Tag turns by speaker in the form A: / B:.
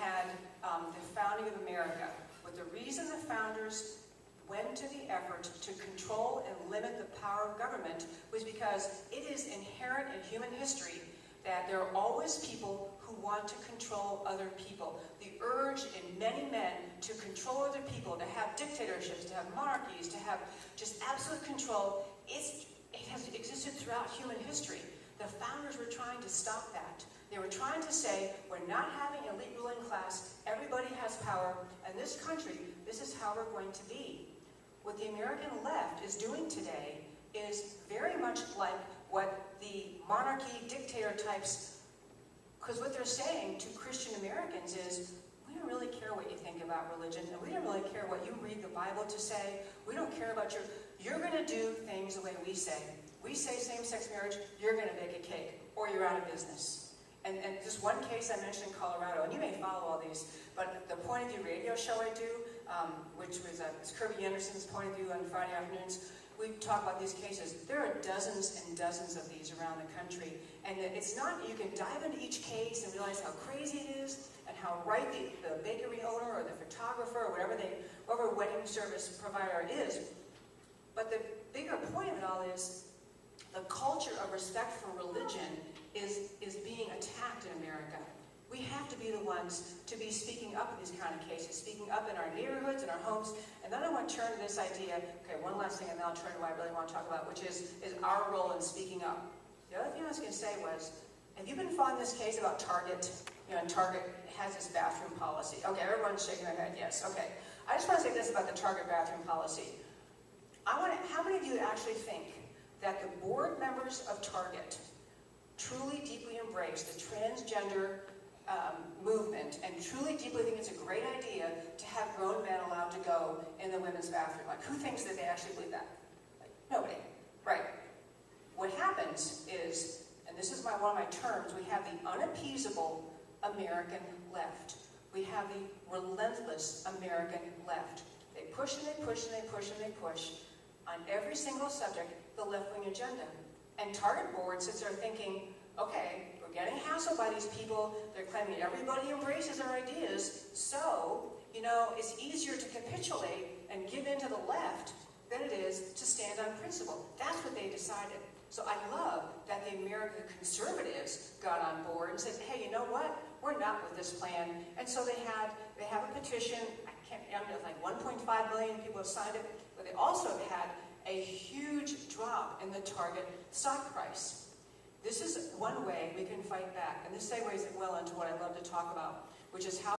A: had the founding of America. But the reason the founders went to the effort to control and limit the power of government was because it is inherent in human history that there are always people who want to control other people. The urge in many men to control other people, to have dictatorships, to have monarchies, to have just absolute control, it has existed throughout human history. The founders were trying to stop that. They were trying to say, we're not having an elite ruling class, everybody has power, and this country, this is how we're going to be. What the American left is doing today is very much like what the monarchy dictator types, because what they're saying to Christian Americans is, we don't really care what you think about religion, and we don't really care what you read the Bible to say. We don't care about you're going to do things the way we say. We say same-sex marriage, you're going to bake a cake, or you're out of business. And this one case I mentioned in Colorado, and you may follow all these, but the Point of View radio show I do, which was Kirby Anderson's Point of View on Friday afternoons, we talk about these cases. There are dozens and dozens of these around the country. And it's not, you can dive into each case and realize how crazy it is and how right the bakery owner or the photographer or whatever wedding service provider is. But the bigger point of it all is the culture of respect for religion is being attacked in America. We have to be the ones to be speaking up in these kind of cases, speaking up in our neighborhoods, in our homes. And then I want to turn to this idea, okay, one last thing, and then I'll turn to what I really want to talk about, which is our role in speaking up. The other thing I was going to say was, have you been following this case about Target? You know, Target has this bathroom policy. Okay, everyone's shaking their head, yes, okay. I just want to say this about the Target bathroom policy. How many of you actually think that the board members of Target truly deeply embrace the transgender movement and truly deeply think it's a great idea to have grown men allowed to go in the women's bathroom? Like, who thinks that they actually believe that? Like, nobody, right? What happens is, and this is one of my terms, we have the unappeasable American left. We have the relentless American left. They push and they push and they push and they push on every single subject, the left-wing agenda. And Target board sits there thinking, okay, we're getting hassled by these people, they're claiming everybody embraces our ideas, so, you know, it's easier to capitulate and give in to the left than it is to stand on principle. That's what they decided. So I love that the American conservatives got on board and said, hey, you know what? We're not with this plan. And so they have a petition. I can't remember, like 1.5 million people have signed it, but they also had a huge drop in the Target stock price. This is one way we can fight back, and this segues well into what I love to talk about, which is how